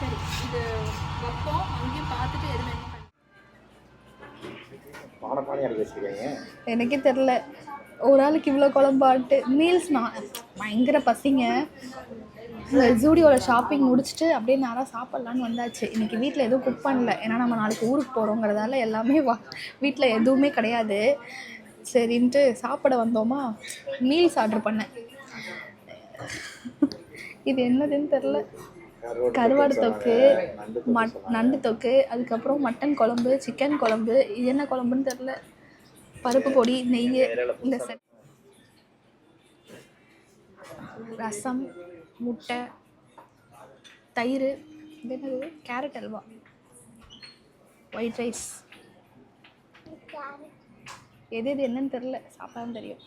சரி இது வைப்போம், அங்கேயும் பார்த்துட்டு எது வேணும். பானை அடிக்க வச்சுருக்கீங்க. எனக்கே தெரில ஒரு ஆளுக்கு இவ்வளோ குழம்பாட்டு. மீல்ஸ் நான் பயங்கர பசிங்க. இந்த ஜூடியோவில் ஷாப்பிங் முடிச்சுட்டு அப்படியே நேராக சாப்பிட்லான்னு வந்தாச்சு. இன்றைக்கி வீட்டில் எதுவும் குக் பண்ணல, ஏன்னா நம்ம நாளைக்கு ஊருக்கு போகிறோங்கிறதால எல்லாமே வீட்டில் எதுவுமே கிடையாது. சரின்ட்டு சாப்பிட வந்தோமா, மீல்ஸ் ஆர்டர் பண்ணேன். இது என்னதுன்னு தெரில. கருவாடு தொக்கு, நண்டு தொக்கு, அதுக்கப்புறம் மட்டன் குழம்பு, சிக்கன் குழம்பு, இது என்ன குழம்புன்னு தெரில. பருப்பு பொடி, நெய், இந்த செட், ரசம், முட்டை, தயிர், இது என்னது கேரட் அல்வா, ஒயிட் ரைஸ். எது எது என்னன்னு தெரில, சாப்பிடாம தெரியும்.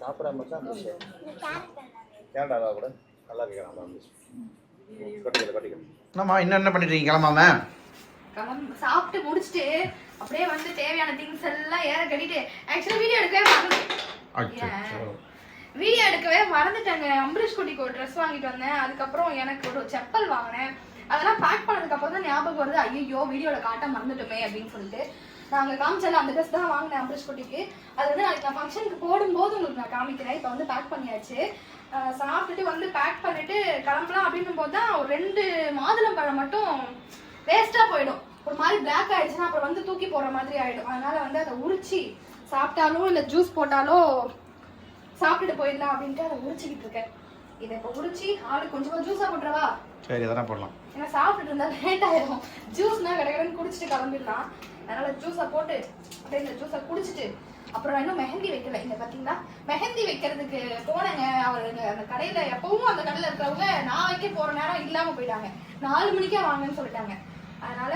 சாப்பிடாம தான் கேரட் அல்வா கூட நல்லா இருக்கு. என்னம்மா இன்னும் என்ன பண்ணிட்டு இருக்கீங்க? கிளம்பாம சாப்பிட்டு முடிச்சுட்டு அப்படியே வந்து தேவையான திங்ஸ் எல்லாம் ஏற கட்டிட்டு ஆக்சுவலா வீடியோ எடுக்கவே மறந்துட்டேங்க. அம்பரீஷ் குட்டிக்கு ஒரு ட்ரெஸ் வாங்கிட்டு வந்தேன், அதுக்கப்புறம் எனக்கு ஒரு செப்பல் வாங்கினேன். அதெல்லாம் பேக் பண்ணதுக்கு அப்புறம் தான் ஞாபகம் வருது, ஐயோ வீடியோல காட்ட மறந்துட்டோமே அப்படின்னு சொல்லிட்டு. நாங்க காமிச்சால அந்த ட்ரெஸ் தான் வாங்கினேன் அம்பரீஷ் குட்டிக்கு. அது வந்து நாளைக்கு நான் ஃபங்க்ஷனுக்கு போடும்போது உங்களுக்கு நான் காமிக்கிறேன். இப்போ வந்து பேக் பண்ணியாச்சு. சாப்பிட்டுட்டு வந்து பேக் பண்ணிட்டு கிளம்பலாம் அப்படின்னும் போது தான் ஒரு 2 மாதுளம்பழம் மட்டும் வேஸ்டா போயிடும். ஒரு மாதிரி பிளாக் ஆயிடுச்சுன்னா அப்புறம் வந்து தூக்கி போடுற மாதிரி ஆயிடும். அதனால வந்து அதை உரிச்சு சாப்பிட்டாலோ இல்லை ஜூஸ் போட்டாலோ சாப்பிட்டுட்டு போயிடலாம் அப்படின்ட்டு அதை உரிச்சுக்கிட்டு இருக்கேன். இதை இப்போ உரிச்சு ஆளுக்கு கொஞ்சமா ஜூஸா போட்டுறவா? சரி, அதெல்லாம் போடலாம். ஏன்னா சாப்பிட்டுட்டு இருந்தா லேட் ஆயிடும். ஜூஸ்னா கடகடன்னு குடிச்சிட்டு கிளம்பிடலாம். அதனால ஜூஸை போட்டு அப்படியே இந்த ஜூஸை குடிச்சிட்டு அப்புறம் நான் இன்னும் மெஹந்தி வைக்கல. இங்க பாத்தீங்களா மெஹந்தி வைக்கிறதுக்கு போனேங்க. அவருங்க அந்த கடையில எப்பவும் அந்த கடையில இருக்கிறவங்க நான் வைக்க போற நேரம் இல்லாம போயிட்டாங்க. 4 மணிக்கே வாங்கன்னு சொல்லிட்டாங்க. அதனால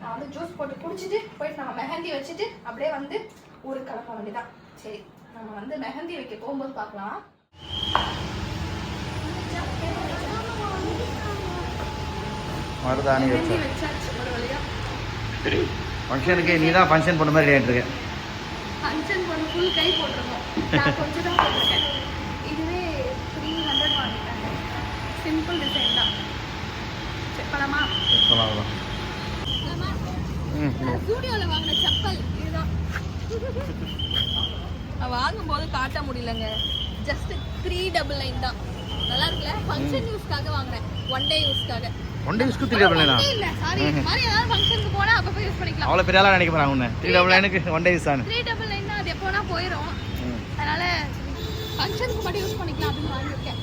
நான் வந்து ஜூஸ் போட்டு குடிச்சிட்டு போயிட்டு நம்ம மெஹந்தி வச்சுட்டு அப்படியே வந்து ஊருக்கு கிளம்ப வேண்டியதான். சரி, நம்ம வந்து மெஹந்தி வைக்க போகும்போது பார்க்கலாம். மருதாணி மெஹந்தி வச்சாச்சு ஒரு வழியா. ஃபங்க்ஷனுக்கு நீ தான் ஃபங்க்ஷன் பண்ண மாதிரி கேட்டுருக்க. ஃபங்க்ஷன் பண்ண ஃபுல் கை போட்டிருக்கோம். நான் கொஞ்சம் தான் போட்டிருக்கேன். இதுவே 300 வாங்கிட்டாங்க. சிம்பிள் டிசைன் தான். செக் பண்ணலாமா? சொல்லலாம். ஸ்டூடியோவில் வாங்கின செப்பல் இதுதான். நான் வாங்கும்போது காட்ட முடியலங்க. ஜஸ்ட் 399 தான். நல்லா இருக்குல்ல? ஃபங்க்ஷன் யூஸ்க்காக வாங்கினேன். 1 டே யூஸ்க்காக. 1 டே யூஸ்க்கு 399 இல்ல சாரி, இந்த மாதிரி ஏதாவது ஃபங்க்ஷனுக்கு போனா அப்ப போய் யூஸ் பண்ணிக்கலாம். அவ்வளவு பெரிய ஆளா நினைக்க போறாங்க உன்னை. 399க்கு 1 டே யூஸ் ஆன. 399 அது எப்போனா போயிடும். அதனால ஃபங்க்ஷனுக்கு மட்டும் யூஸ் பண்ணிக்கலாம் அப்படின்னு வாங்கியிருக்கேன்.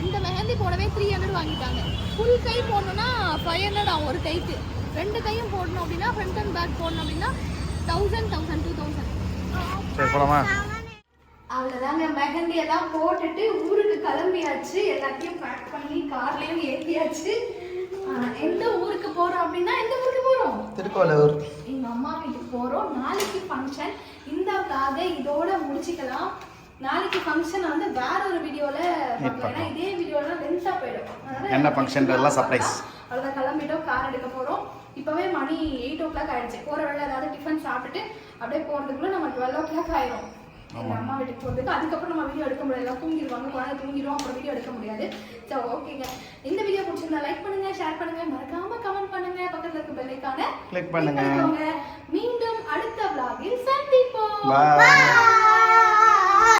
இந்த மெஹந்தி போடவே 300 வாங்கிட்டாங்க. ஃபுல் கை போடணும்னா 500 ஆகும் ஒரு கைக்கு. 2 கையும் போடணும் அப்படின்னா ஃப்ரண்ட் அண்ட் பேக் போடணும் அப்படின்னா 1000, 2000. சரி போலாமா? அவ்வளோதாங்க, மெஹந்தி எல்லாம் போட்டுட்டு ஊருக்கு கிளம்பியாச்சு. எல்லாத்தையும் பேக் பண்ணி கார்லேயும் ஏற்றியாச்சு. எந்த ஊருக்கு போகிறோம் அப்படின்னா எந்த ஊருக்கு போகிறோம்? திருக்கோவிலூர். எங்கள் அம்மா வீட்டுக்கு போகிறோம். நாளைக்கு ஃபங்க்ஷன். இந்த vlog இதோட முடிச்சுக்கலாம். நாளைக்கு ஃபங்க்ஷன் வந்து வேற ஒரு வீடியோவில் பார்க்கலாம். இதே வீடியோலாம் லென்த்தாக போயிடும். என்ன ஃபங்க்ஷன்றதெல்லாம் சர்ப்ரைஸ். அவ்வளோதான், கிளம்பிட்டோம். கார் எடுக்க போகிறோம். இப்போவே மணி 8 o'clock ஆயிடுச்சு. போகிற வேலை ஏதாவது டிஃபன் சாப்பிட்டுட்டு அப்படியே போகிறதுக்குள்ள நம்ம 12 o'clock ஆயிடும் எங்கள் அம்மா வீட்டுக்கு போகிறதுக்கு. அதுக்கப்புறம் நம்ம வீடியோ எடுக்க முடியாது, எல்லாம் தூங்கிடுவாங்க, குழந்தை தூங்கிடும், அப்புறம் வீடியோ எடுக்க முடியாது. ஸோ ஓகேங்க, இந்த வீடியோ பிடிச்சிருந்தா லைக் பண்ணுங்க, ஷேர் பண்ணுங்க, மறக்காம கமெண்ட் பண்ணுங்க, பக்கத்தில் இருக்க பெல் ஐகானை கிளிக் பண்ணுங்க. மீண்டும் அடுத்த vlog-இல் சந்திப்போம். Bye.